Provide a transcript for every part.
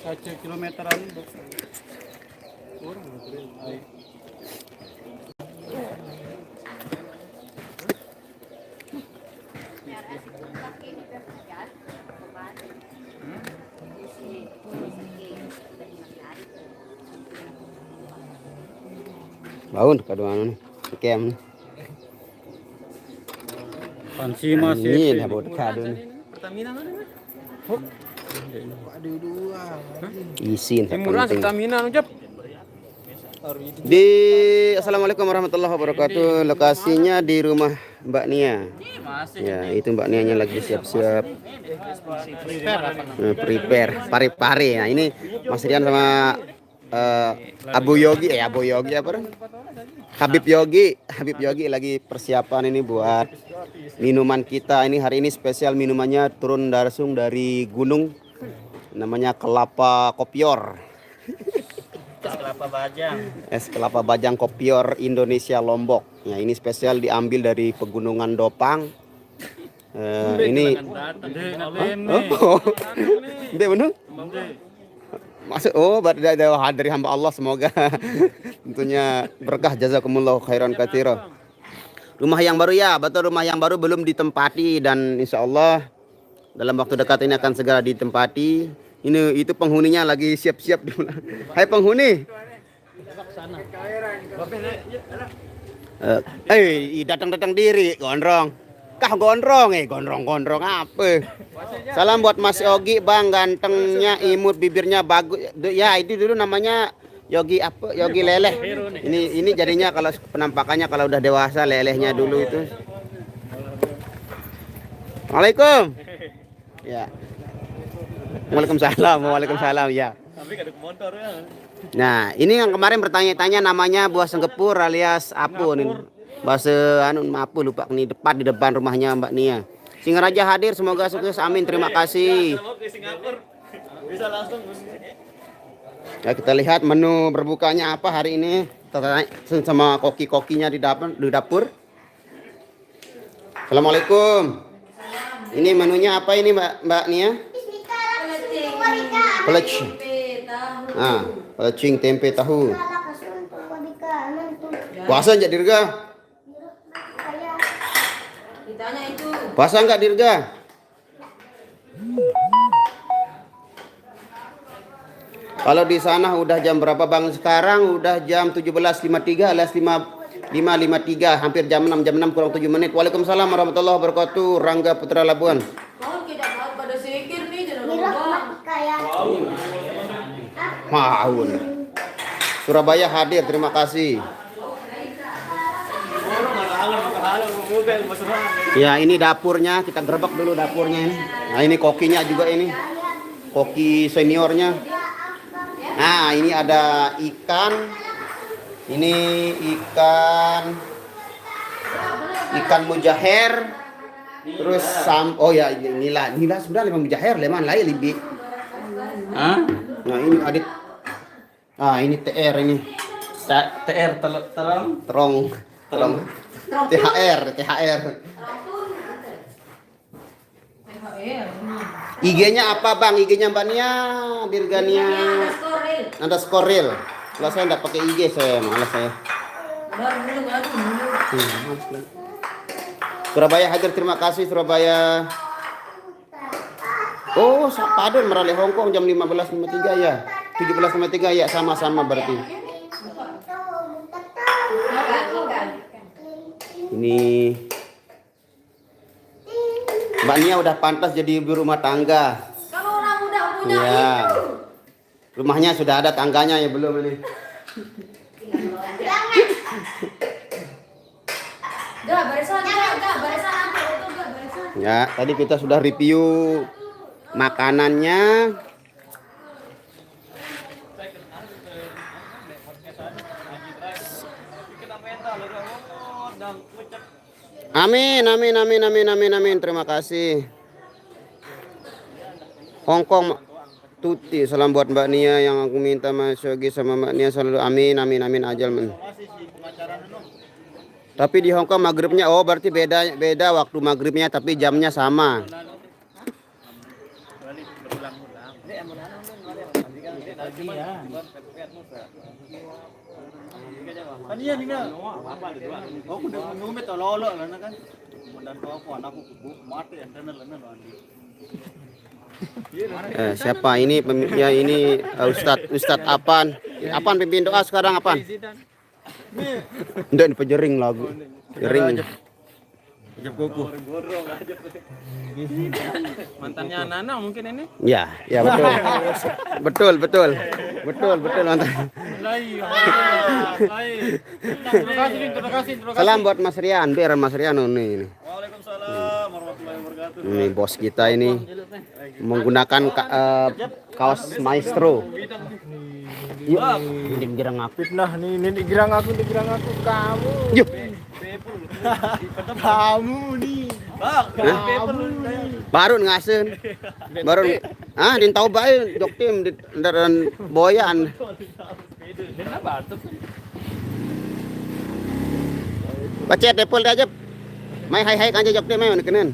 kilometeran. Baun kadang anu kem. Pansi masih. Ini dah buat kadun. Pertamina mana? Aduh dua. Isin Murah Pertamina anu Jap. Di Assalamualaikum warahmatullahi wabarakatuh. Lokasinya di rumah Mbak Nia. Ya, itu Mbak Nianya lagi siap-siap prepare pare-pare. Nah, ini Mas Rian sama Abu Yogi apa? Habib Yogi lagi persiapan ini buat minuman kita. Ini hari ini spesial minumannya turun langsung dari gunung. Namanya kelapa kopior. Es kelapa bajang kopior Indonesia Lombok. Ya, ini spesial diambil dari pegunungan Dopang. Ini benar? Masuk dari hamba Allah, semoga tentunya berkah, jazakumullah khairan katsira. Rumah yang baru ya, betul, rumah yang baru belum ditempati dan insya Allah dalam waktu dekat ini akan segera ditempati. Ini itu penghuninya lagi siap-siap. Hai penghuni. Datang diri gondrong. Gondrong apa? Salam buat Mas Yogi, Bang, gantengnya, imut, bibirnya bagus. Ya, itu dulu namanya Yogi apa? Yogi Leleh. Ini jadinya kalau penampakannya kalau udah dewasa lelehnya dulu itu. Waalaikumsalam. Ya. Waalaikumsalam ya. Nah, ini yang kemarin bertanya-tanya namanya buah senggepur alias apun ini. Bahasa mapu lupa nih di depan rumahnya Mbak Nia. Singaraja hadir, semoga sukses, amin, terima kasih. Bisa langsung. Ya, kita lihat menu berbukanya apa hari ini. Kita tanya sama koki-kokinya di dapur. Assalamualaikum. Ini menunya apa ini Mbak Nia? Pelecing. Pelecing tempe tahu. Puasa enggak Dirga? Puasa enggak Dirga? Kalau di sana udah jam berapa Bang? Sekarang udah jam 17.53 alias 5.53, hampir jam 6 kurang 7 menit. Waalaikumsalam warahmatullahi wabarakatuh. Rangga Putra Labuan. Maun. Surabaya hadir, terima kasih. Ya, ini dapurnya, kita gerbek dulu dapurnya ini. Nah, ini kokinya juga ini. Koki seniornya. Nah, ini ada ikan. Ini ikan mujaher. Terus nila sudah lima mujaher, leman lain lebih. Nah, ini adit. Ini TR ini. TR Terong. THR. IG-nya apa Bang? IG-nya Mbak Nia, Dirgania _real. Kalau saya enggak pakai IG, saya malas saya. Surabaya hadir, terima kasih Surabaya. Oh, Padun Merale Hongkong jam 15.53 ya. 17.53 ya, sama-sama berarti. Ini Mbak Nia udah pantas jadi ibu rumah tangga. Kalau orang udah punya ya. Itu. Rumahnya sudah ada tangganya ya belum ini? Ya, tadi kita sudah review makanannya. Amin. Terima kasih. Hongkong Tuti, salam buat Mbak Nia yang aku minta Mas Yogi sama Mbak Nia selalu amin ajal men. Tapi di Hongkong maghribnya berarti beda waktu maghribnya tapi jamnya sama. Kan iya nih kan. Oh, udah ngumit lolo lah kan. Dan aku anakku mati antena lah Siapa ini pemimpinnya ini Ustadz Apan. Apan pimpin doa sekarang Apan. Ndak pejering lagu. Jering. Jep kuku. Mantannya Nana mungkin ini? Ya betul. betul mantan. Terima kasih. Salam buat Mas Rian, biar Mas Rian ini. Waalaikumsalam warahmatullahi wabarakatuh. Ini bos kita ini menggunakan kaos Maestro. Yuk, ini girang aku. Nah, ini digerang aku kamu. Yuk. Kamu nih. Baru ngasen. Din tahu bae jok tim dan boyan. Baca tepol aja. Mai hai kan jok tim mai kenen.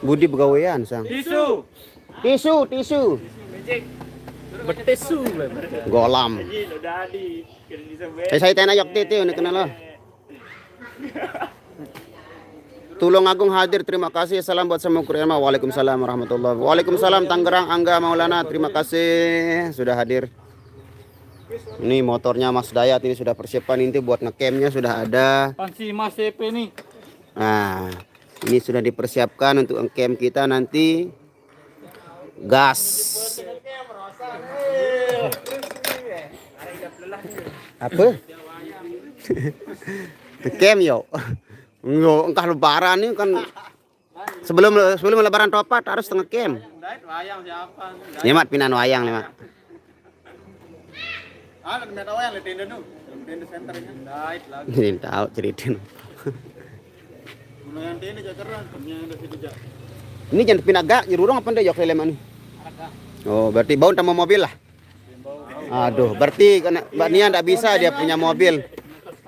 Budi begawean sang. Tisu. Betesu. Golam. Saya tanya jok titi ini kenal lah. Tulung Agung hadir, terima kasih. Salam buat semua kurema. Waalaikumsalam warahmatullahi. Waalaikumsalam Tangerang Angga Maulana, terima kasih sudah hadir. Ini motornya Mas Dayat ini sudah persiapan inti buat ngecampnya sudah ada. Pansi Mas CP nih. Nah, ini sudah dipersiapkan untuk ngecamp kita nanti. Gas. Apa? Ngecamp yo. Enggak, engkau lebaran ini kan sebelum lebaran topat harus ngecamp. Wayang siapa? Lemat pinan wayang lemat. Lihat wayang lihat tenda dong. Tenda senternya. Dait lagi. Ini tahu ceritain. Lumayan tenda jakaran, yang ada situ jak. Ini jangan pinaga, nyerurung apa ndak jok leman ini? Oh, berarti bau sama mobil lah. Aduh, berarti karena Mbak Nia ndak bisa dia punya mobil.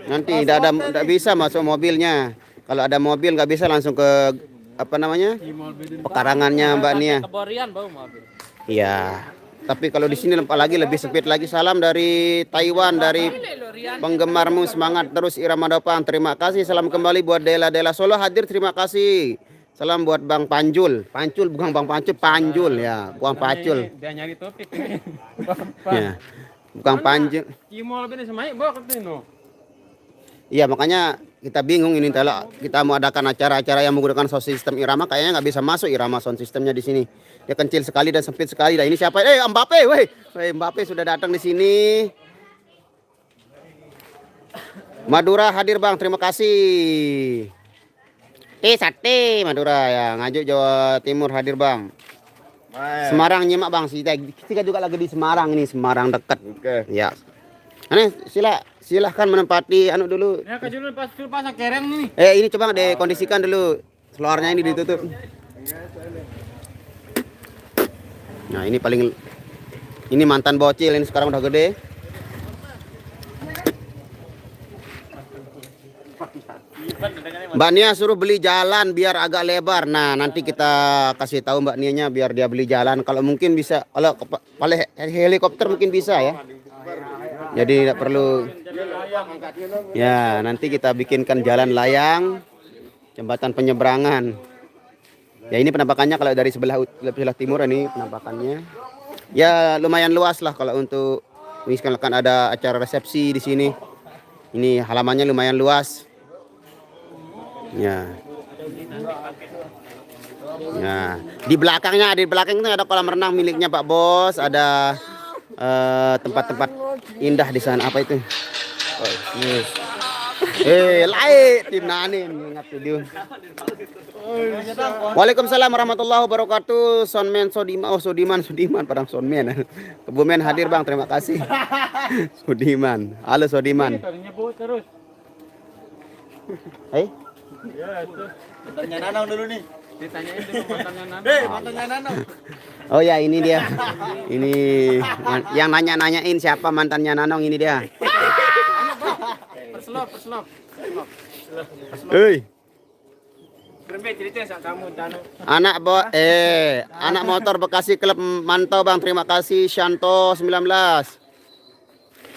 Nanti ndak bisa masuk mobilnya. Kalau ada mobil nggak bisa langsung ke apa namanya? Pekarangannya Mbak Nia. Keborian bau mobil. Iya. Tapi kalau di sini apalagi lebih sempit lagi. Salam dari Taiwan, dari penggemarmu, semangat terus Irama Dopang. Terima kasih. Salam kembali buat Dela Solo hadir. Terima kasih. Salam buat Bang Panjul. Pancul bukan Bang Pancul, Panjul ya. Bukan Pacul. Dia nyari topik. Ya. Bukan Panjul. Kimol bini semai bawa ke sini. Iya, makanya kita bingung ini kalau kita mau adakan acara-acara yang menggunakan sound system Irama kayaknya nggak bisa masuk Irama sound systemnya di sini. Dia kecil sekali dan sempit sekali. Nah, ini siapa? Mbappe, weh. Mbappe sudah datang di sini. Madura hadir Bang, terima kasih. Sate Madura ya, Ngajuk Jawa Timur hadir Bang. Semarang nyimak Bang, kita juga lagi di Semarang ini, Semarang dekat. Oke. Ya. Aneh, silahkan menempati anu dulu. Ya ke dulu pasang kereng nih. Ini coba dikondisikan dulu. Selornya ini ditutup. Nah, ini mantan bocil ini sekarang udah gede. Mbak Nia suruh beli jalan biar agak lebar. Nah, nanti kita kasih tahu Mbak Nianya biar dia beli jalan. Kalau mungkin bisa, kalau helikopter mungkin bisa ya. Jadi tidak perlu. Ya, nanti kita bikinkan jalan layang, jembatan penyeberangan. Ya, ini penampakannya kalau dari sebelah timur ini penampakannya. Ya, lumayan luas lah kalau untuk misalkan ada acara resepsi di sini. Ini halamannya lumayan luas. Ya. Ya, di belakangnya itu ada kolam renang miliknya Pak Bos, ada tempat-tempat indah di sana. Apa itu? Lain tim nani ingat video. Waalaikumsalam warahmatullahi wabarakatuh. Sodiman padang Sonmen. Kebumen hadir Bang, terima kasih. Sodiman. Halo Sodiman. Mantannya Nanang dulu nih. Ditanyain dulu mantannya Nanang. Mantannya Nanang. Oh ya, ini dia. Ini yang nanya-nanyain siapa mantannya Nanong, ini dia. Perselop. Anak motor Bekasi Klub Mantau Bang, terima kasih Shanto 19.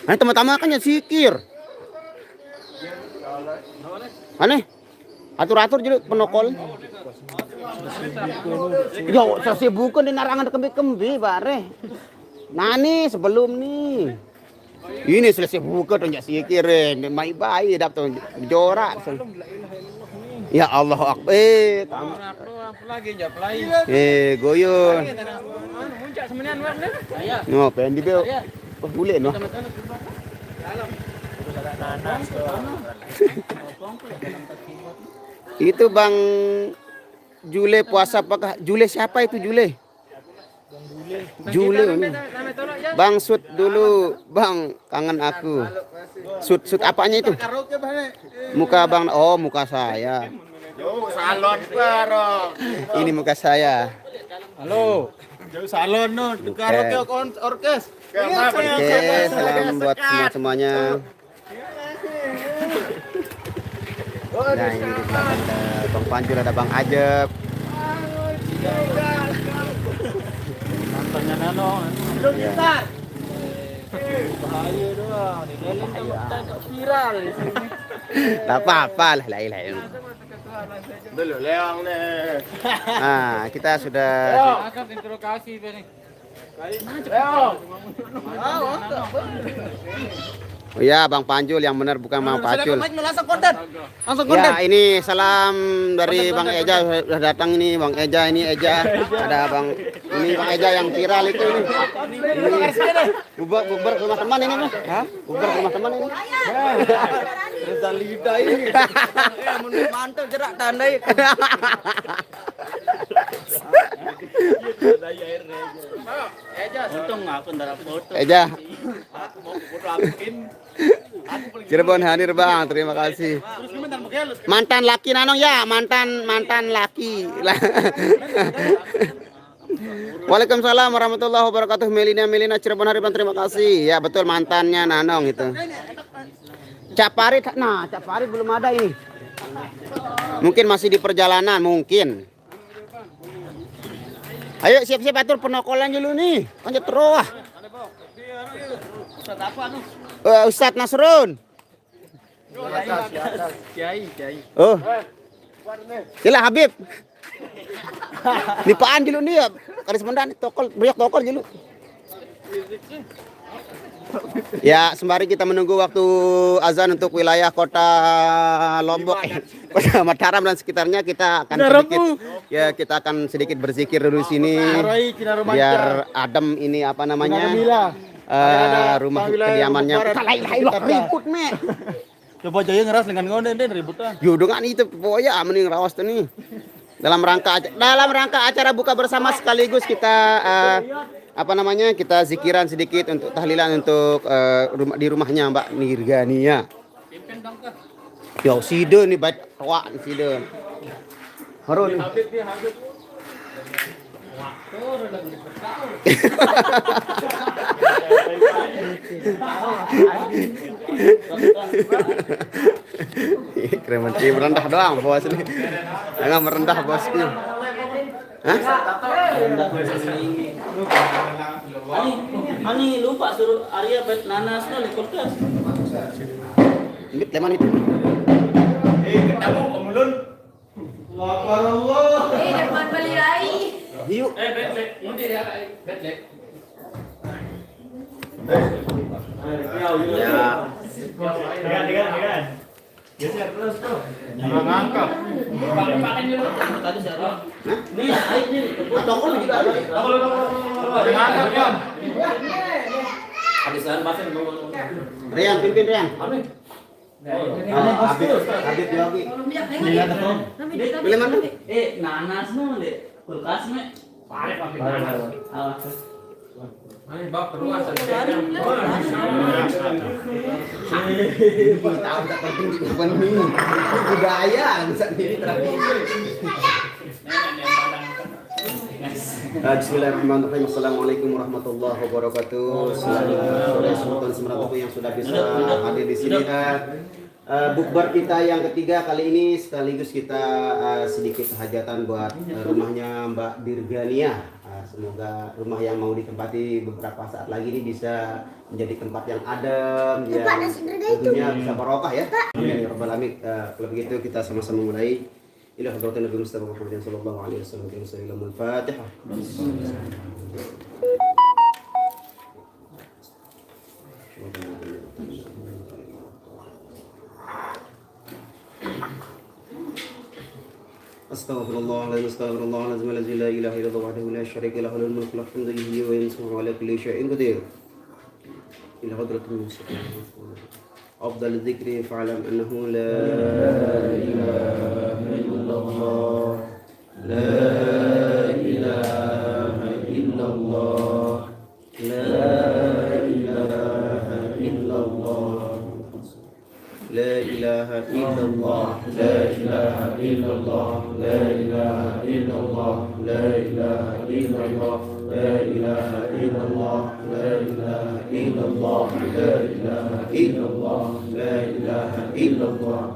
Ini teman-teman kan ya sikir. Aneh. Atur-atur jadi penokol. Yo, sesibukan di narangan kembi-kembi bare. Nah nih sebelum nih. Ini selesai buka tuh nyak sikirin. Mai bayi dapat jorak. Ya Allah Akbar. Goyun. No, pendi beo. Boleh no. Itu Bang Jule puasa apakah? Jule siapa itu Jule? Jule ini. Bang Sud dulu, Bang, kangen aku. Sud apanya itu? Muka Bang, oh muka saya. Salon bareng. Ini muka saya. Halo. Jauh salon no, karaoke orkes. Oke, salam buat semuanya. Nah ini di belakang ada Bang Panjul, ada Bang Ajep. Mantannya Nano. Belum kita. Bahaya doang. Viral di sini. Tak apa-apa lah, lain-lain. Dulu leong nih. Nah, kita sudah. Akan interogasi ini. Leong. Oh ya, Bang Panjul yang benar bukan Bang Pacul. Langsung konten. Langsung konten. Ya, ini salam dari Bang Eja sudah datang ini, Bang Eja ini Eja. Ada Bang ini Bang Eja yang viral itu ini. Bubar ke rumah teman ini, Mas. Hah? Bubar ke rumah teman ini. Reza lidah ini. Mantap jerak tandai. Eja, untung aku ndara foto. Eja. Aku mau foto bikin. Cirebon hadir Bang, terima kasih. Terus gimana Miguel? Mantan laki Nanong ya, mantan laki. Waalaikumsalam warahmatullahi wabarakatuh. Melina Cirebon hadir Bang, terima kasih. Ya betul mantannya Nanong itu. Cak Farid, nah Cak Farid belum ada ini. Mungkin masih di perjalanan, mungkin. Ayo siap-siap atur penokolan dulu nih. Lanjut terus. Ustadz Nasrun. Kiai. Oh. Gila Habib. Nipaan dulu nih ya. Karis mendan tokol, beriak tokol dulu. Ya, sembari kita menunggu waktu azan untuk wilayah kota Lombok, kota Mataram dan sekitarnya, kita akan kita akan sedikit berzikir dulu sini, biar adem ini apa namanya, rumah kediamannya. Ribut nih. Coba jaya ngeras dengan ngonden den ributan. Yo dengan itu pokoknya mending rawas tuh nih. Dalam rangka acara buka bersama sekaligus kita apa namanya, kita zikiran sedikit untuk tahlilan untuk di rumahnya Mbak Nirgania. Yo side nih baik tua side. Harun. Keren menteri merendah doang bos ini. Jangan merendah bosku. Hah? Ani lupa suruh Arya bet nanas di kulkas. Ini leman itu. Ketemu pemulun. Allah. Dapat beli rai. Yuk. Dengan. Geser terus tuh. Jangan ngangkat. Pakai dulu. Tadi saya. Nih, air nih. Tokol juga ada. Jangan ngangkat, Bang. Hadisan pasien bawa. Rian, pimpin Rian. Habib Yogi. Pilih mana? Nanas nu deh. Kulkas nih. Awas. Tahu tak penting di depan ini. Budaya Bismillahirrahmanirrahim. Assalamualaikum warahmatullahi wabarakatuh. Selamat sore teman-teman yang sudah bisa hadir di sini. bukber kita yang ketiga kali ini sekaligus kita sedikit hajatan buat rumahnya Mbak Dirgania. Semoga rumah yang mau ditempati beberapa saat lagi ini bisa menjadi tempat yang adem, yang tentunya bisa barokah ya. Amin ya rabbal alamin. Kalau begitu kita sama-sama mulai. Ila hadratin Nabi Mustafa Muhammad sallallahu alaihi wasallam. Al-Fatihah. Astaghfirullahaladzim, astaghfirullahaladzim, la ilaha illallah wahdahu la syarika lahu lahul mulku wa lahul hamdu yuhyi wa yumiitu wa ala kulli syai'in qadir. Ila hadratil Mustafa. Afdal dzikri fa'lam annahu la ilaha illallah. La ilaha illallah. La ilaha illallah. لا إله إلا الله لا إله إلا الله لا إله إلا الله لا إله إلا الله لا إله إلا الله لا إله إلا الله لا إله إلا الله لا إله إلا الله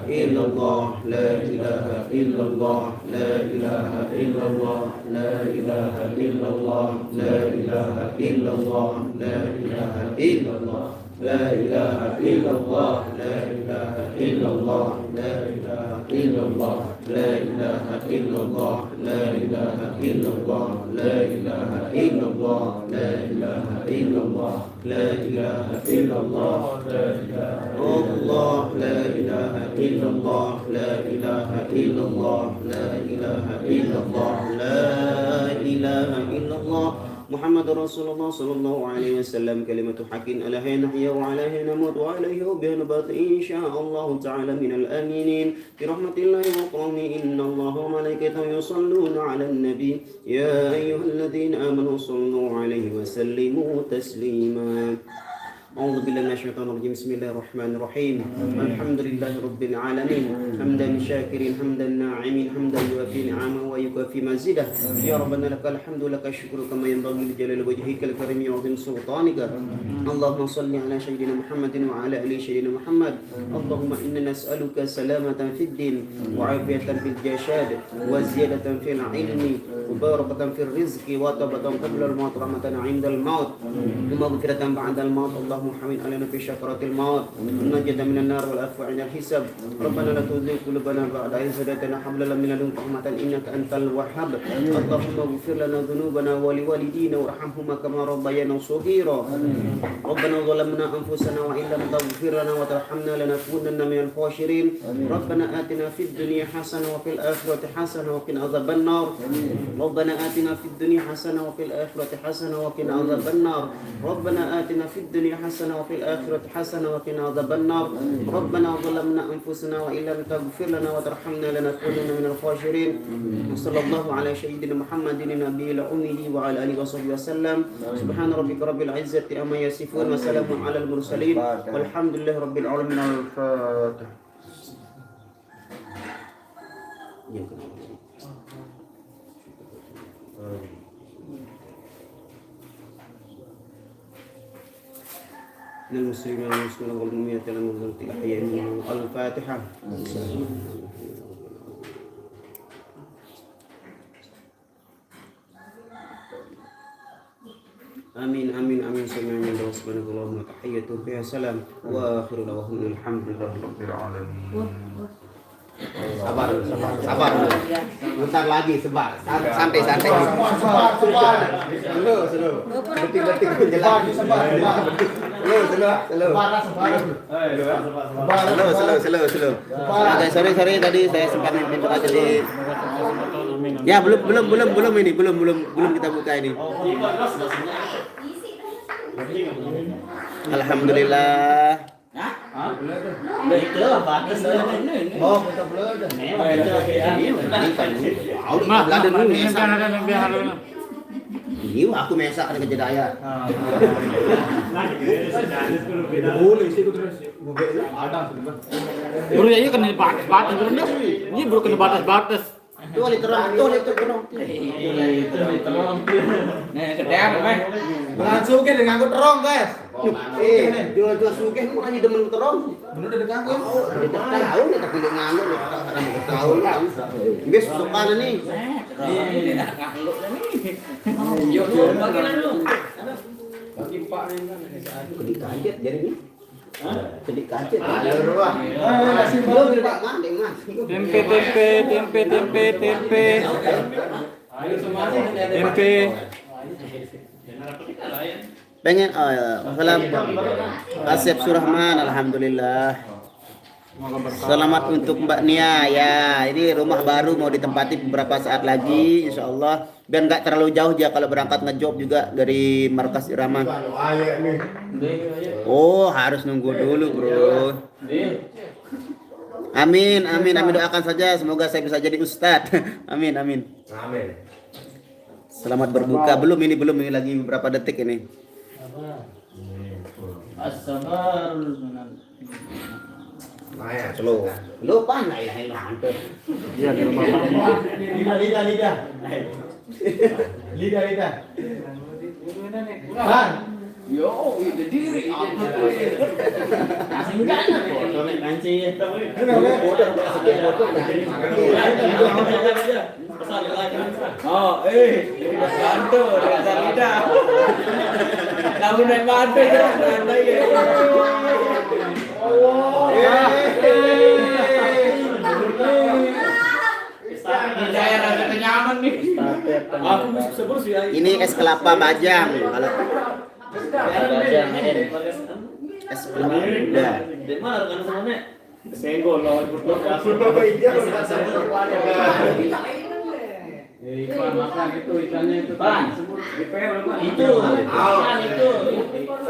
إلا الله لا إله إلا الله لا إله إلا الله لا إله إلا الله لا إله إلا الله لا إله إلا الله لا إله إلا الله لا إله إلا الله لا إله إلا الله لا إله إلا الله لا إله إلا الله لا إله إلا الله لا إله إلا الله لا إله إلا الله لا إله الله لا إله إلا الله لا إله إلا الله لا إله إلا الله لا إله إلا الله محمد رسول الله صلى الله عليه وسلم كلمة حق عليها نحيا وعليها نموت وعليه بها نبات إن شاء الله تعالى من الآمنين برحمة الله وقومه إن الله وملائكته يصلون على النبي يا أيها الذين آمنوا صلوا عليه وسلموا تسليما أعوذ بالله من الشيطان الرجيم بسم الله الرحمن الرحيم الحمد لله رب العالمين حمدا شاكرين حمدا ناعمين حمدا يوافي نعمه ويكافي مزيده يا ربنا لك الحمد لك الشكر كما ينبغي لجلال وجهك الكريم وعظيم سلطانك اللهم صل على سيدنا محمد وعلى آل سيدنا محمد اللهم إنا نسألك سلامة في الدين وعافية في الجسد وزيادة في العلم وبركة في الرزق وتوبة قبل الموت رحمة عند الموت ومغفرة بعد الموت اللهم محمد علينا في شكرات الموت ونجد من النار والعفو عند الحساب ربنا لا تزغ قلوبنا بعد إذ هديتنا هب لنا من لدنك رحمة إنك أنت الوهاب اللهم اغفر لنا ذنوبنا ولوالدينا وارحمهما كما ربيانا صغيرا ربنا ظلمنا أنفسنا وإن لم تغفر لنا وترحمنا لنكونن من الخاسرين ربنا آتنا في الدنيا حسنة وفي الآخرة حسنة وقنا عذاب النار ربنا آتنا في الدنيا حسنة وفي الآخرة حسنة وقنا عذاب النار ربنا آتنا في الدنيا حسنة وفي الآخرة حسنة وقنا عذاب النار ربنا ظلمنا أنفسنا وإن لم تغفر لنا وترحمنا لنكونن من الخاسرين وصلى الله على سيدنا محمد النبي الأمي وعلى آله وصحبه وسلم سبحان ربك رب العزة عما يصفون وسلام على المرسلين والحمد لله رب العالمين. الفاتحة. للمسلمين والمسلمين والمؤمنين والمؤمنات الأحياء منهم الفاتحة. آمين آمين آمين سمعنا من رسولنا اللهم تحية فيها سلام وآخر دعوانا الحمد لله رب العالمين. Sabar, sabar dulu. Bentar lagi sebar. Santai. Slow. Detik-detik menjelang. Slow. Sorry tadi saya sempat mimpin doa jadi. Ya belum ini belum kita buka ini. Alhamdulillah. Ini aku mesak ada kejedaya. Bro ya kan batas bener. Ini baru kena batas. Tuh terang. Nih, kedang, Mas. Langsung ke dengan aku terong, guys. Jual-jual sugih makanya demen terong. Bener udah dekat kan? Tahu nih tapi dia nganggur tahu kan. Bis sukan nih. Yo, bagian lu. Bagi Pak nih kan. Kedik kaget jadi nih. Kedik kaget. Ada ruah. Nasi belum nih Pak. Mandeng mas. Tempe. Ayo semuanya Tempe. Pengen salam Asep Surahman, alhamdulillah. Selamat untuk Mbak Nia ya. Ini rumah baru mau ditempati beberapa saat lagi, insya Allah. Biar nggak terlalu jauh dia kalau berangkat ngejob juga dari markas Irama. Oh harus nunggu dulu bro. Amin doakan saja semoga saya bisa jadi ustadz. Amin. Selamat berbuka belum ini lagi beberapa detik ini. As-sabar. Slow. Lupa lah ya hampir. Iya di rumah. Lidah. Bang. Yo, itu diri. Asing kan? Nanti. Oh, bantu dengan lidah. Kamu naik bantu Ini es kelapa bajang kalau es kelapa muda. Senggol loh, ikan makan itu ikannya itu pan itu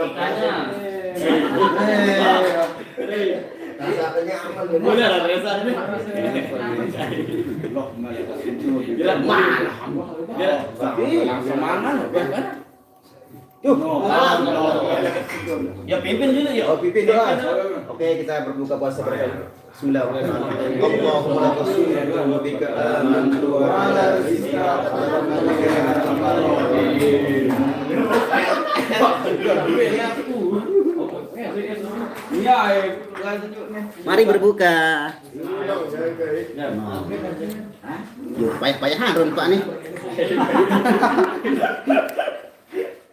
ikannya boleh lah rasanya langsung mana ya pimpin dulu ya. Oh pimpin doa. Oke kita berbuka puasa bersama. Bismillahirrahmanirrahim. Allahumma rasulullah bika amantu wa ala rizqika mari berbuka. Yuk payah Harun Pak nih.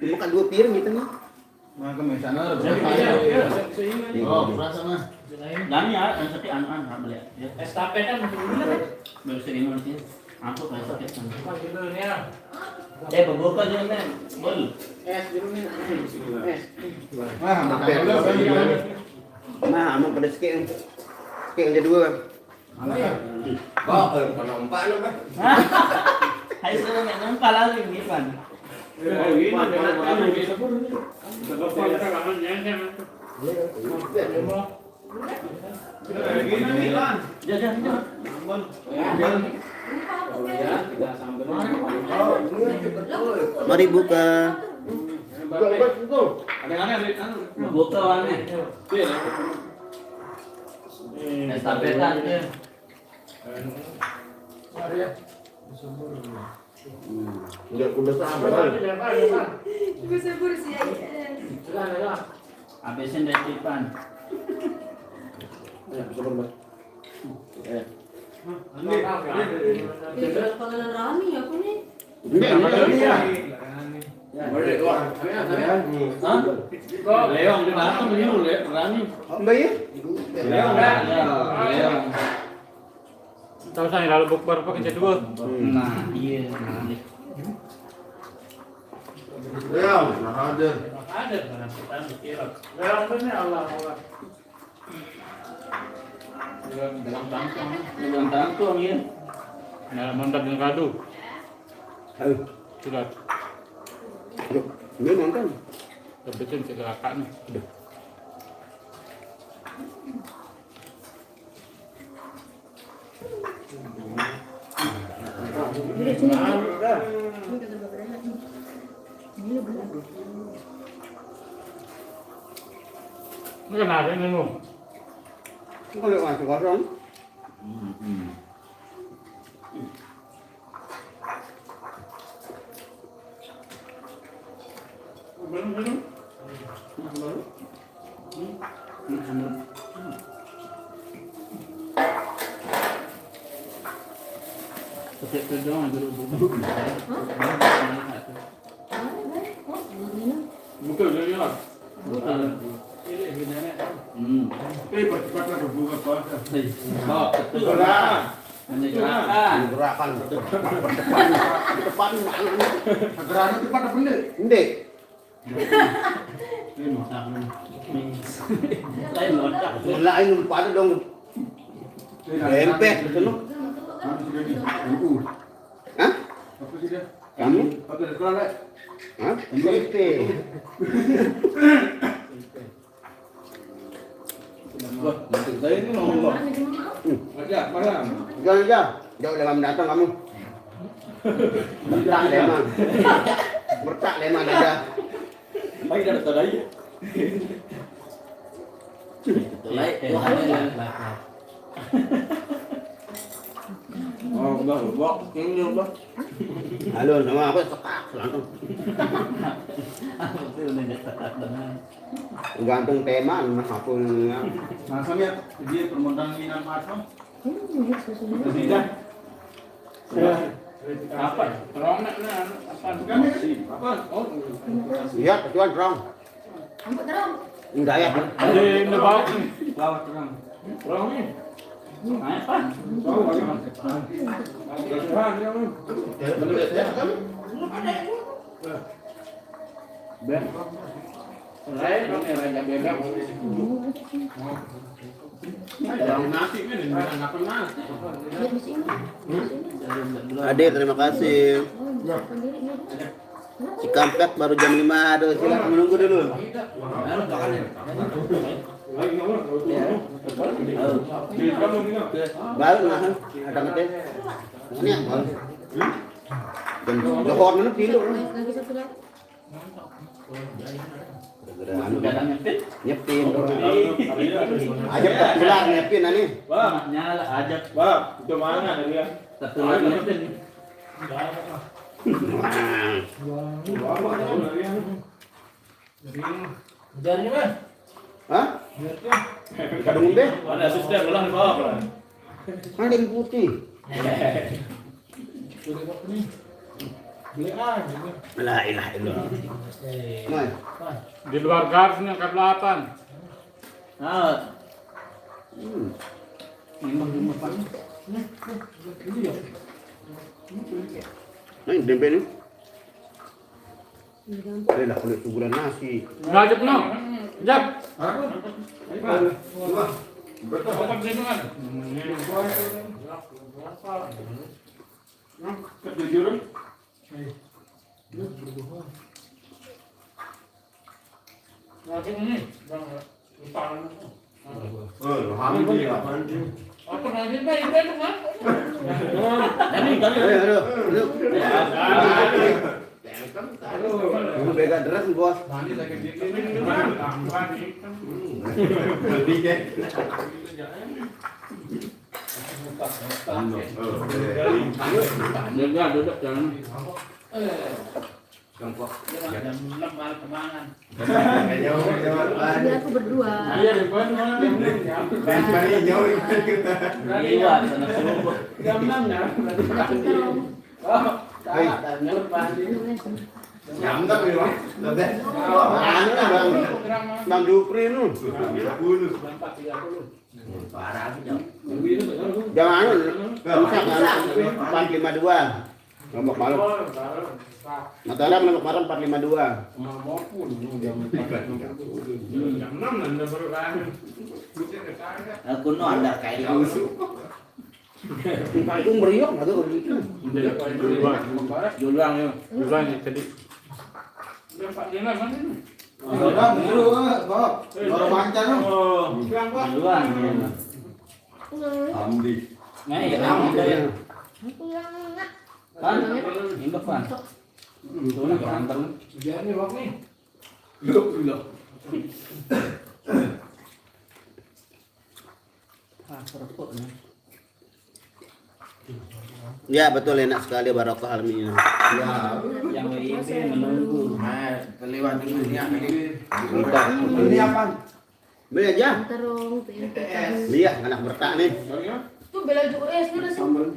Bukan 2 piring gitu nih. Nah, ke sana. Oh, rasa mah. Dan ya, nanti anak-anak beli. Estafet kan baru sering nanti. Aku kayak sakit kan. Berbuka aja nih. Bol. Nah, mau pada skeng. Skeng aja 2. Kalau empat lu kan. Hai semua yang nampak lagi nih pan. Mari buka. Buka warna. Estapetan ya. Udah sama. Habisin dari pan. Pakanan rami aku nih. Leong di belakang dulu berani. Mbak ya? Leong. Tahu saya lalu bukber pakai jadwal. Nah, iya. Ya, ada. Ada karena kita mikir. Leong ini Allah. Dalam tangkong ya. Dalam mandat yang kadu. Sudah. Ini nonton. Kebetulan kecelakaan. Ini kan ada ini loh. Kalau masuk kosong. Setiap kerjaan dulu. Bukan jadi lah. Percepatan berbuka puasa. Betul lah. Gerakan. Gerakan depan Gerakan cepat apa bener? ndek. Ini masak nih. Lain loncat. Lain pada dong. Tempe betul. Hah? Apa sih dia? Kamu? Apa dia sekolah lek? Hah? Tempe. Wah, saya ini ngomong. Aja, mana? Jangan aja. Jauh lemah datang kamu. Bertak lemah. Bertak lemah ada. Lagi dah tadi. Lain Tuhan lah. Oh, enggak, bok. Ini bok. Halo, sama apa sekak langsung. Itu udah dekat dengan. Gantung tema mas aku. Nah, sampai dia permodalan minat macam. Tidak. Apa? Terong nak apa? Kami apa? Oh, Iya, kecuali terang. Ampun terang. Enggak ya. Ada yang nebak nih. lawat terang. Terang nih. Apa? Tahu macam mana? Tuhan dia lu. Ben. Lain dong ya raja bebek. Ada nasi kan ini enggak pernah. Lihat di sini. Adik, terima kasih. Cikampek baru jam 5. Aduh, silakan menunggu dulu. Baru nah, ada ngetes. Ini yang baru. Dan lohor mana tilu. Lagi satu lagi. Anu Kadang nyepit. nyepin. Aja tak kelar nyepin ani. Bang, Nyala ajak. bang, itu mana dia? Satu lagi nyepit. Jadinya mah. Hah? Kadung be? Ada asisten ulang di bawah. Ada yang putih. La ilaha illallah. Mai. Di luar garisnya ke 8. Ah. Ini apa? Nah, tempe ni. Ada lah kulit sugulan nasi. Ngajak no. Jap. Kejujuran. Ngajak ini. Apa ngajak baik baik kan? Aduh. Bega deras bos. Jaga duduk jangan. Ini aku berdua. Iya di depan mana? Iya, sana suruh. Jam 6 ya. Nyamtak ni bang. Anu bang. Bang Dupri nu. Jangan anu. Rusak kan. 452. Lombok malam. Mataram Lombok malam 452. Aku no ada kayak itu. Itu meriok enggak tuh gitu. Julang ya. Julang ya tadi. Jam 4 mana ni? Bang, dulu Bob. Baru mancan lu. Duluan. Amdi. Nah, ya kamu ya. Kan, ini kan. Itu nak antar. Dia ni wak ni. Perut ni. Ya betul enak sekali barokah almin. Ya. Yang ini menunggu. Kelewat waktu ini Minta. Ini apa? Beli aja. Terong, TNT. Lihat anak berkah nih. Tuh bela juga sudah sambal.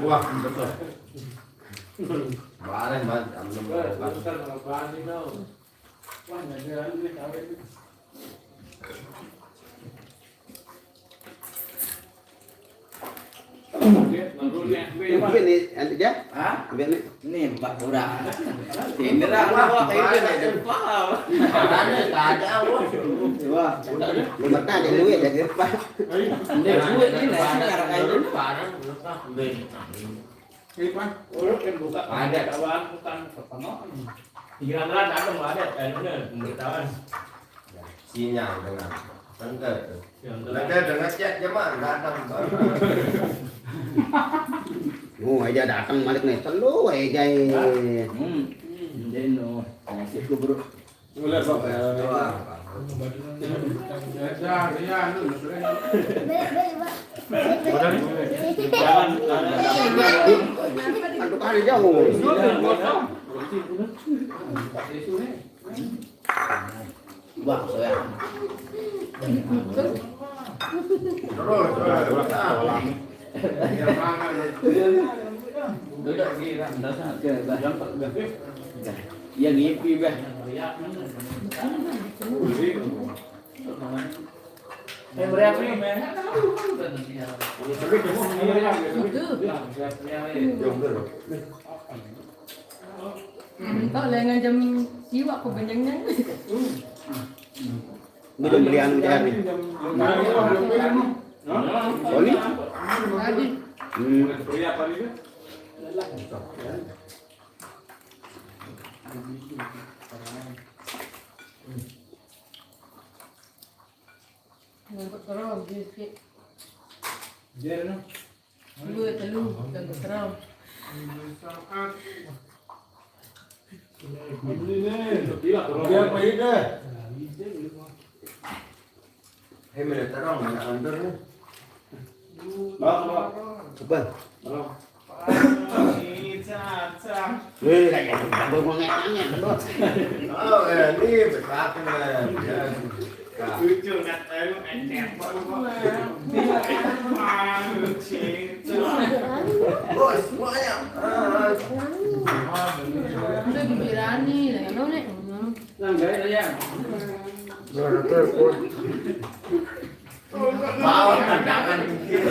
Wah, betul. Barang banget. Mungkin nih, nanti aja. Hah? Mungkin nih. Nih, Pak Pura. Ini dah Allah ini ada paham. Ada Allah. Wah, lu berkah ada duit ya, Pak. Ini duit ini sekarang aja parang ada kawan bukan pertama. Pikiran ada nggak ada benar pemberitahuan. Sinyal dengan tengger. Tengger dengan chat jemaah datang. Oh, aja datang balik nih. Telu aja. Deno, nasi kubur. Aduh kali jauh. Wah, saya. Duduk di sana ke ya ngipi bah. Berapa nih? Kau lengan jam siwak aku banjangnya. Belum beli anu cair nih. Oli? Tadi. Ngangkut terong sedikit. Dua telur ngangkut terong. Hei, mana terang mana under ni? Apa? Wih, kayak gitu. Ngomongnya terus. Oh, ni berpakai lah. Bos, semuanya. Udah gembirani, lah yang nih. Bawa tandangan mungkin.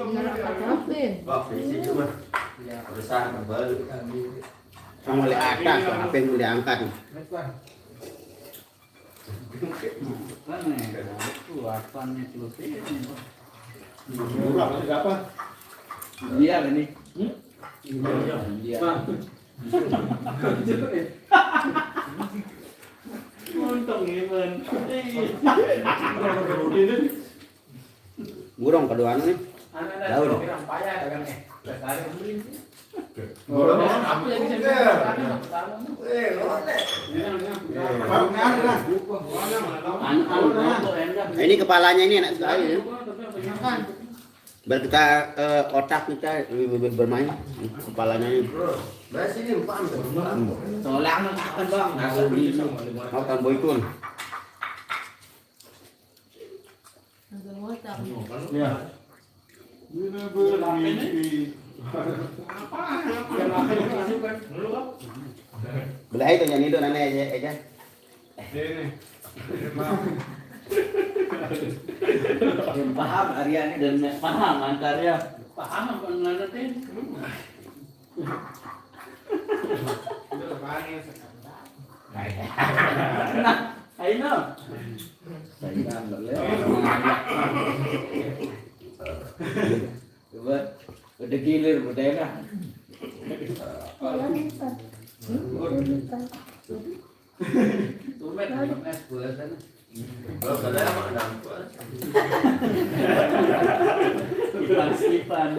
Ngapain? Bawa visi cuma. Besar kembali. Sama oleh atas, apa yang udah angkat. Dia ini. Dia. Untung ngimen. Burung kedua nih. Jauh dong. Ini kepalanya ini enak sekali. Ya. Makan. Biar kita otak kita bermain kepalanya ini. Masih ni paham. Tolak makan bang. Nasi di Mau tambah ikun. Langsung ngotak. Ya. Belah itu yang itu nane aja. paham Arya ini dan Paham antaranya. Paham apa nanti? Ayo. saya enggak lewat. Coba udah gilir budaya. Tumet es buatan. Kalau kada apa nampak. Sipan.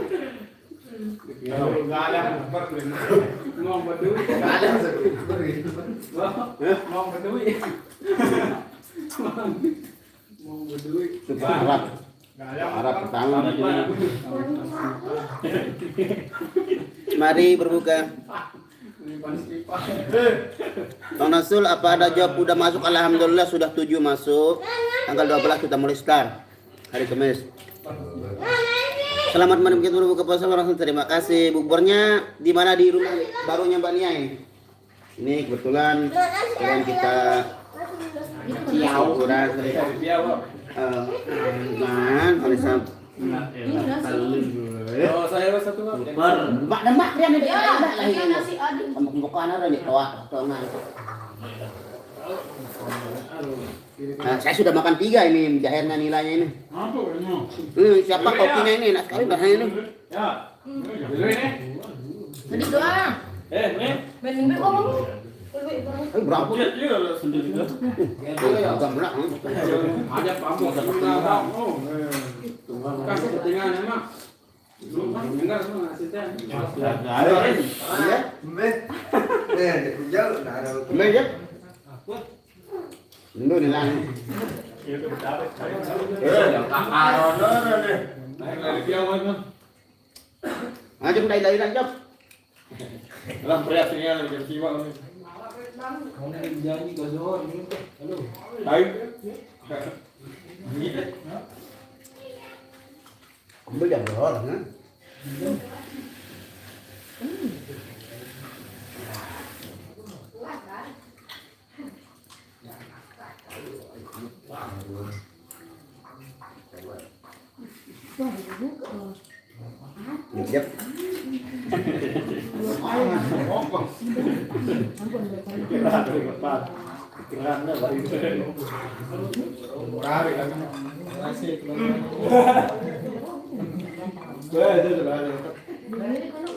Ngomong berdua. Kada beri. Ngomong berdua. Ngomong berdua. Separat. Arab pertama. Mari berbuka. Bang Nasul, apa ada jawab udah masuk? Alhamdulillah sudah 7 masuk. Tanggal 12 kita mulai start. Hari Kamis. Selamat menikmati berbuka puasa langsung. Terima kasih. Buburnya di mana? Di rumah barunya Mbak Nia ini. Ini kebetulan dengan kita ukuran Alisa. Oh, saya satu Pak. Mak dan mak dia nih. Iya nasi adi. Bukan ada nih toa tongan. Nah, saya sudah makan 3 ini jahirnya nilainya ini. Siapa kopinya ini? Enak sekali bahasanya ini. Tadi doang. Bening ngomong. Berapa? Agak berat. Ada kamu kasih ketinggalan emang. Dengar semua asisten. Iya. Jauh nah ada. Meja. Ini nilai. Ajak dari lanjut. Dalam kreasinya jam 5 ini. Ambil yang berorang kan? Yep.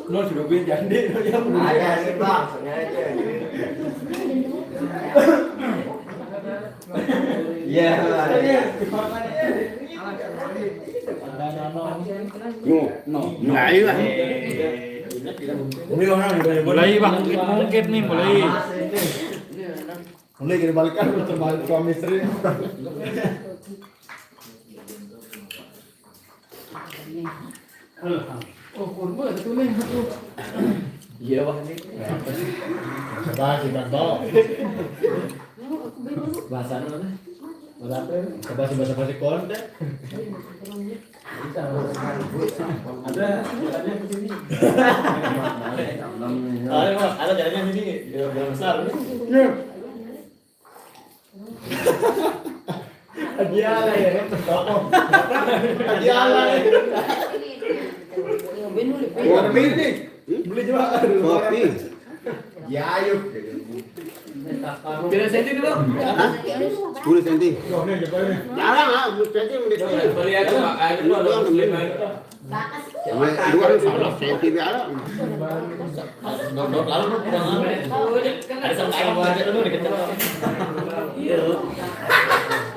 Nó sudah biar jadi dia. Ada sih Pak, sengaja. Iya, Mulai lah. Mulai bang, mungkin nih mulai. mulai kita balikan terbalik suami istri. Oh, kurma itu nih satu. Iya Pak ini. Bahasa bantu. Bahasa apa? Bahasa konten. Ada jalannya ke sini. Ada jalannya ke sini. Jalan besar. Hadiah lah ya. Hadiah lah. Beli juga. Kopi. Ya ayo. Kira senti dulu. 10 cm. Jarang ah, 10 cm udah sini. Beli aja Pak. Ayo dulu beli. Dua 11 cm biasa. Lalu ada sama air aja dulu dikejar. Iya.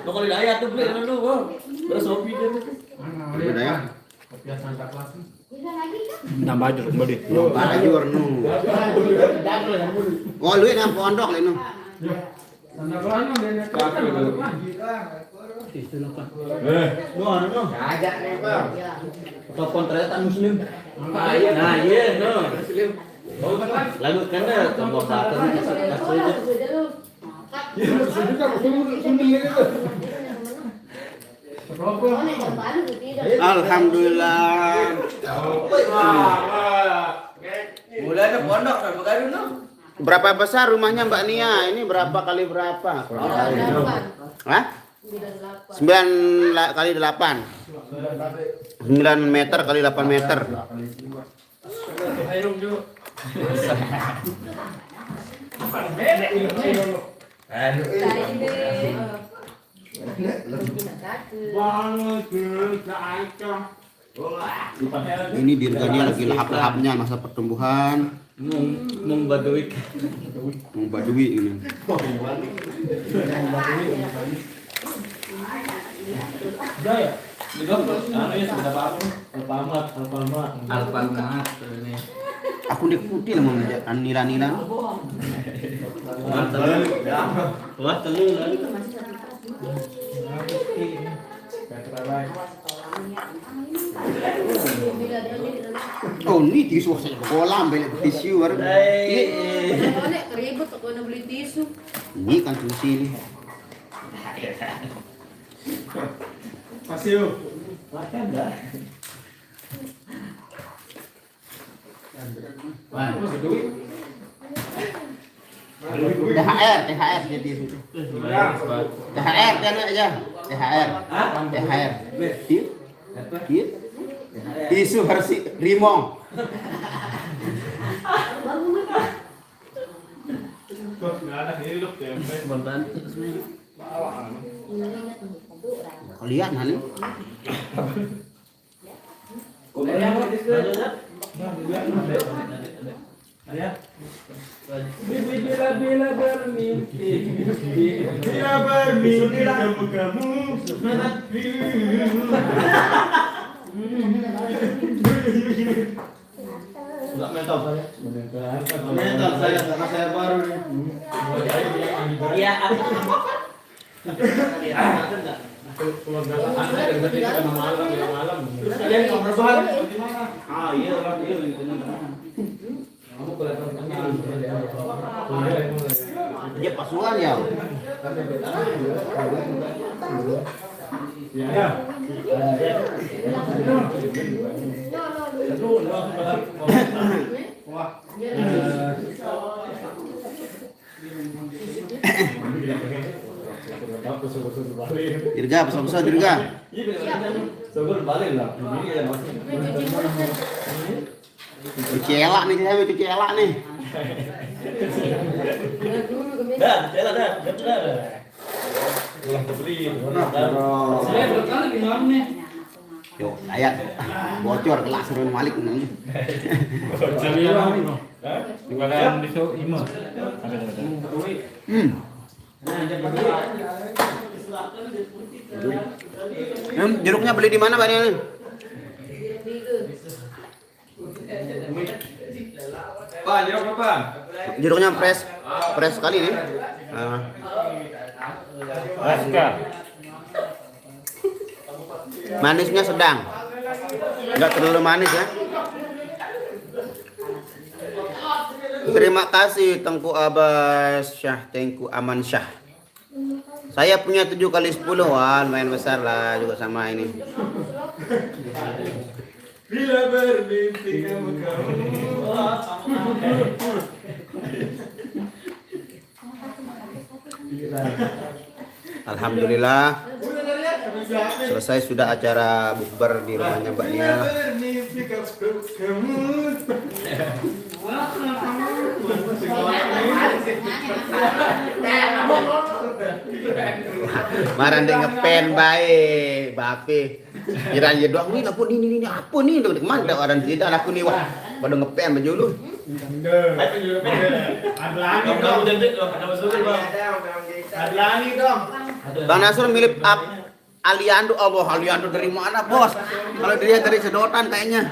Lo kalau daya tuh beli dulu, Bang. Bersopi dia. Ada ya? Nambah aja kembali. Baju warna. Oh, lu yang pondok ini. Ajak nih Bang. Telepon ternyata muslim. Nah iya no. Muslim. Lalu kan ada tombol satu Alhamdulillah. mulai ada pondok kan bukan dulu. Berapa besar rumahnya Mbak Nia? Ini berapa kali berapa? Hah? 9 kali 8. 9 meter kali 8 meter. Ini dirganya lagi lahap-lahapnya masa pertumbuhan. Mung Badui Badui ini. Jaya. Alpamat ini. Aku diikuti lah mengajak nila-nila. Wah, telur. Oh, ini tisu saya kolam beli tisu baru. Nek ribet aku nak beli tisu. Ini kan cuci nih. Masih. Makan dah. Wah, masih duit. THR jadi tisu. THR kan aja. THR. THR. Iya. Tisu versi rimong. Kalian hal ini. Bila bermimpi kamu Enggak mental saya. Mental saya karena saya baru nih. Iya. Kalian mau berbahan di mana? Ah iya lah dia di sini. Dia pasukan ya. Ya. Dirga, besar-besar dirga. Cuci elak nih, saya cuci elak nih. Dah, dah. Yuk, ayat bocor kelas Surun Malik nih. Jeruknya beli di mana, Bang? Pak, jeruk apa? Jeruknya fresh sekali nih. Manisnya sedang, nggak terlalu manis ya. Terima kasih Tengku Abbas Syah, Tengku Aman Syah. Saya punya 7x10, main besar lah juga sama ini. Bila bermimpi kamu. Alhamdulillah selesai sudah acara bukber di rumahnya Mbak Nia. Marah deh ngepen baik, bape. Kira aja doang ini apa nih udah kemana orang tidak aku nih wah pada ngepen baju lu. Bang Nasrul milih Aliando, Allah Aliando dari mana bos? Kalau dia dari sedotan kayaknya.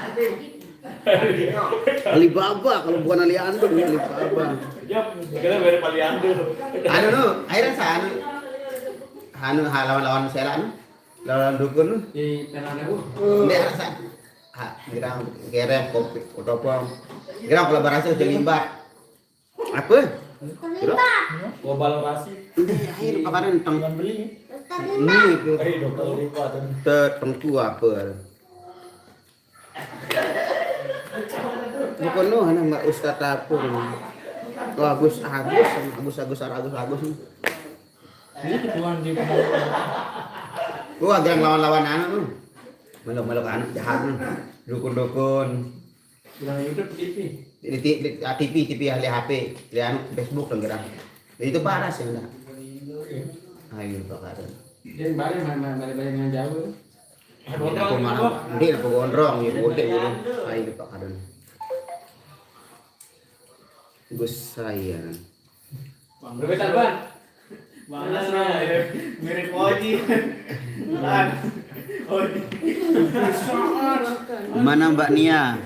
Alibaba kalau bukan Aliando dia Alibaba. Ya, kita dari Aliando. Anu nu, akhirnya sana. Anu lawan selan. Lawan dukun nu. Di tanah aku. Dia rasa. Kira kopi atau apa. Kira kolaborasi terlibat. Apa? Kolaborasi. Ini akhir pakaran tentang beli. ini ke tentu apa? Bukan no, anak Ustaz apa? Agus. Ini ketuaan di Gua agak lawan-lawan anak lu. Melok-melok anak jahat lu. Dukun-dukun. bilang YouTube TV. Di TV ahli HP, lihat Facebook dan gerak. Itu parah sih enggak. Ayo bakaran. Dia balik dengan jauh. Aku malah dia aku gondrong ya gede gitu. Ayo bakaran. Gus saya. Berbeda Bang. Mana mirip Oji. Lan. Oji. Mana Mbak Nia?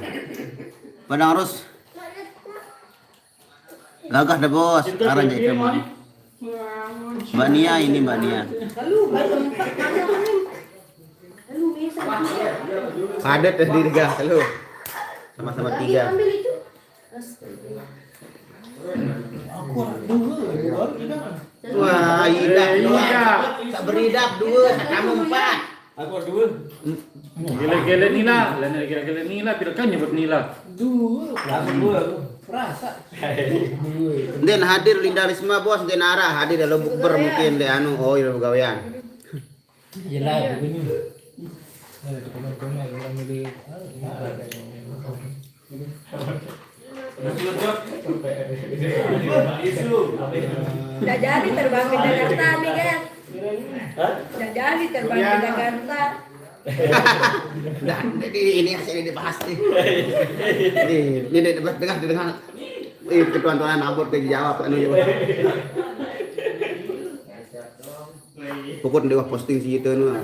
Padang Rus. Gagah deh bos, sekarang jadi teman. Mbak Nia ini Mbak Nia. Padat dah di tiga lu. Sama-sama tiga. Ambil itu. Wah, idak dua. Tak beridap dua, kamu empat. Aku ada 2. Gila-gila Nila, gila-gila Nila, tidak kan nyebut Nila. Langsung 2. Rasa. Den hadir Linda Risma bos, Den Ara hadir dalam bukber mungkin de anu oh iya gawean. Yelah begini. Ada komen-komen orang milih. Udah jadi terbang ke Jakarta nih kan? Udah jadi terbang ke Jakarta. Nah, ini hasil dibahas nih. Ini dengar. Ketuan-tuan abot dijawab anu ya. Pokoknya dia posting sih itu nu.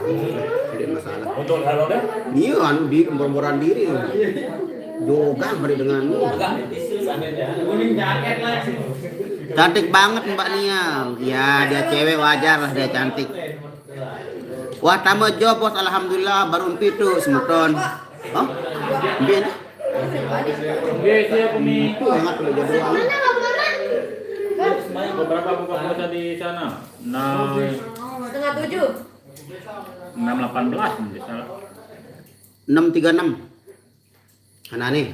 Tidak masalah. Untuk halo dah. Iya anu di kemboran diri. Juga beri dengan Enggak tisu sananya. Kuning jaket lah. cantik banget Mbak Nia. Ya dia cewek wajar lah dia cantik. Wah tamu jo bos alhamdulillah baru pitu semuton. Oh? Bien. Oke, siapa nih? Sangat lo jadi. Beberapa buka puasa di sana. 6:30. 6.18 mungkin salah. 636. Mana nih?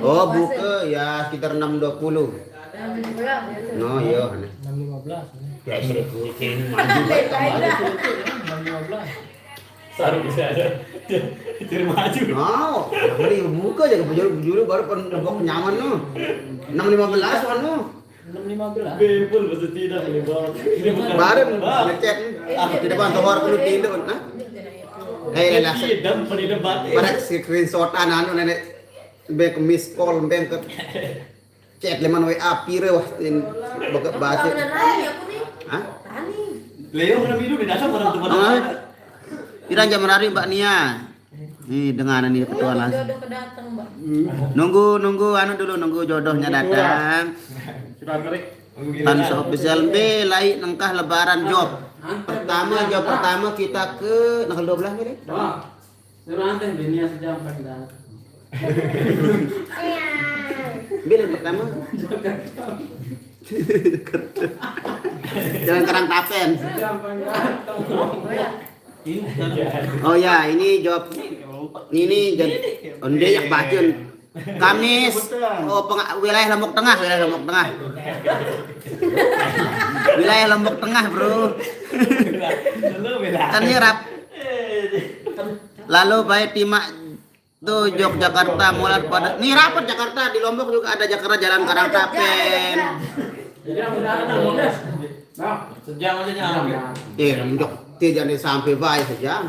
Oh buka. buka ya sekitar 620. No iya. 615. Ya istri kucing. 615. Saru bisa ada. Itu maju. No, beli buka aja bujur baru pun nyaman no. 615 kan no. 615. Bebel bahasa tidak ini bang. Ini bukan. Baru ngechat. Di depan tower perlu tindak nah. Lah Idam pada debat. pada screenshotan anu nenek back miss call bank ke chat leman WA pire wah baca. Hah? Leo pernah minum di dasar orang teman. Tidak jam menari Mbak Nia. Nih dengan ini ketua las. Jodoh kedatang, Mbak. Nunggu anu dulu nunggu jodohnya datang. Sudah ngerik. Tanso official B lai nengkah lebaran job. Job pertama kita ke tanggal 12 ini. Suruh anten dunia sejam pakai dah. Bila pertama. Jalan Karang Tapen. Oh ya, ini jawab. Ini jadi onde yak bacun. Kamis. Oh, wilayah Lombok Tengah, Wilayah Lombok Tengah, Bro. Kan nyerap. Lalu baik Timak tuh Yogyakarta mulai pada nih rapat Jakarta di Lombok juga ada Jakarta Jalan Karang Tapen. Sejam aja nyampe. Lombok jangan sampai baik saja.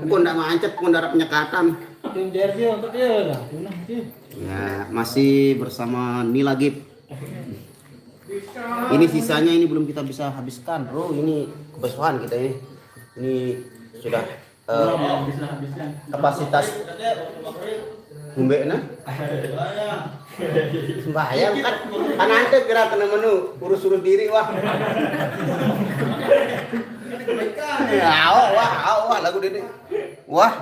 Pun ndak mancet, pun ndak penyekatan. Tim jersey untuk dia lah. Ya, masih bersama Nila Gip. Ini sisanya ini belum kita bisa habiskan, Bro. Ini kebesuhan kita ini. Ini sudah kapasitas Mbak sembahyang kan ante gerak kena menu urus-urus diri wah. Ya, wah lagu ini. Wah.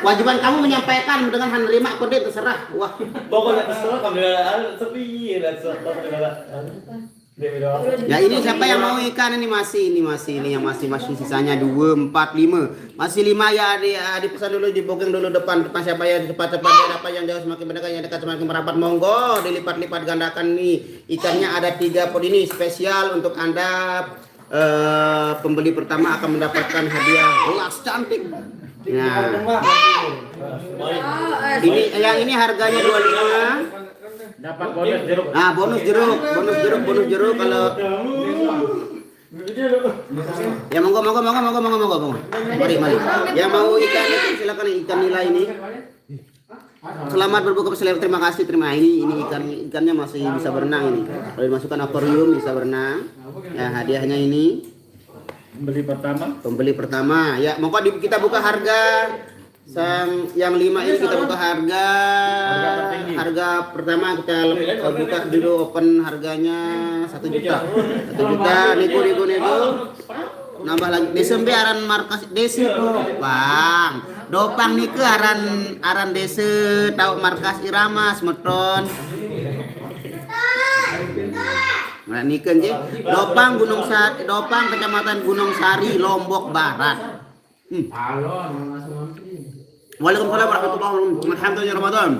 Kewajiban kamu menyampaikan dengan menerima kode terserah. Wah. Pokoknya terserah kamera sepi dan Ya ini siapa yang mau ikan ini masih ini yang masih sisanya 2, 4, 5 masih 5 ya dipesan dulu dibooking dulu depan siapa ya cepat apa yang jauh semakin mendekat yang dekat semakin merapat monggo dilipat-lipat gandakan nih ikannya ada 3 pot ini spesial untuk Anda pembeli pertama akan mendapatkan hadiah gelas cantik. Nah ini harganya 25. Dapat bonus jeruk. Nah, bonus jeruk kalau ya monggo. Mari. Yang mau ikan itu silakan ikan nila ini. Selamat berbuka puasa. Terima kasih. Ini ikannya masih bisa berenang ini. Kalau dimasukkan akuarium bisa berenang. Ya, hadiahnya ini pembeli pertama. Ya, monggo kita buka harga. Yang 5 ini kita buka harga pertama kita buka dulu open harganya 1 juta. 1 juta nego. nambah lagi desa mbe aran markas desa Dopang. Dopang niku aran desa tau markas Irama semeton. Nah nikeun je Dopang Dopang Kecamatan Gunung Sari Lombok Barat. Waalaikumsalam warahmatullahi wabarakatuh. Alhamdulillah Ramadan.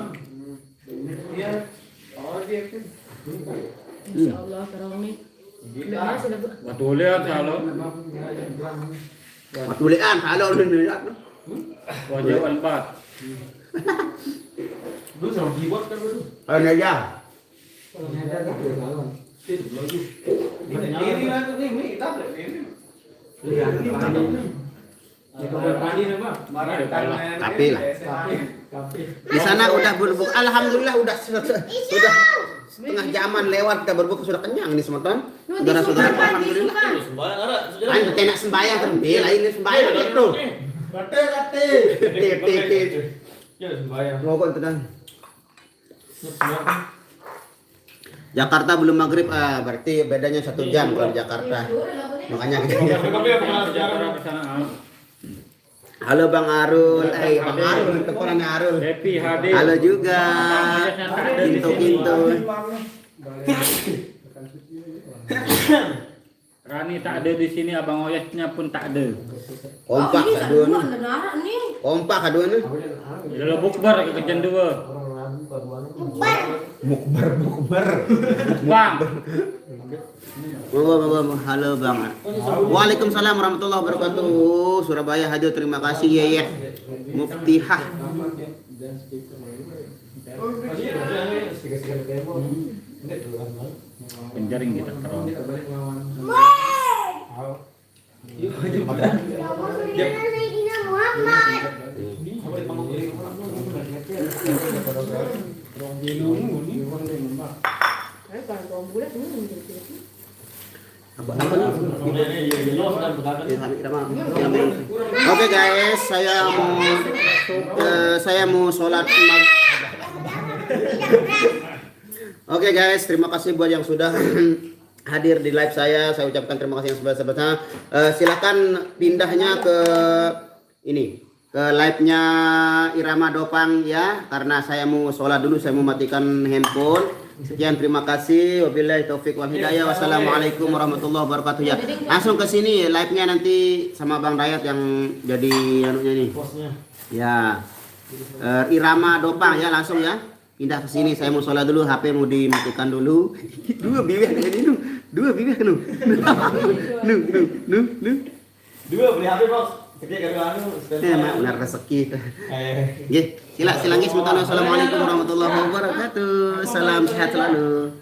Insyaallah karang ni. Waktu lihat kalau Matulian kalau ni. wajah albat. Ana ya. Tapi lah. Di sana udah berbuka. Alhamdulillah udah setengah jaman lewat kita berbuka sudah kenyang nih semeton. Saudara-saudara alhamdulillah. Sembarang ada. Ayo tenak sembayang terbil ini sembayang gitu. Kate. Ngokok tenang. Jakarta belum maghrib, berarti bedanya 1 jam kalau di Jakarta. Makanya halo Bang Arul, Bang Arul, teporannya Arul. Happy hadir. Halo juga, Kinto. Rani tak ada di sini, Abang Oyesnya pun tak ada. Kompak Ini kadua satu negara ni. Kompak kadua nih. Dalam bukber ke kejan 2. Mukbar. Bang. Halo Bang. Waalaikumsalam warahmatullahi wabarakatuh. Surabaya hadir, terima kasih ya. Muftihah. Penjaring kita terong. Oke guys, saya mau sholat Oke guys, terima kasih buat yang sudah hadir di live saya. Saya ucapkan terima kasih yang sebesar-besarnya. Silakan pindahnya ke ini, ke live-nya Irama Dopang ya, karena saya mau sholat dulu, saya mau matikan handphone. Sekian, terima kasih. Wabillahi taufik wal hidayah. Wassalamualaikum warahmatullahi wabarakatuh ya. Langsung ke sini live-nya nanti sama Bang Dayat yang jadi anunya nih. Ya. Irama Dopang ya, langsung ya. Pindah ke sini, saya mau sholat dulu, HP mau dimatikan dulu. Dua bibir nu. Dua beli HP, Bos. Gede karo anu. Benar rezeki. Nggih, sila nggih semoga. Assalamualaikum warahmatullahi wabarakatuh. Salam sehat selalu.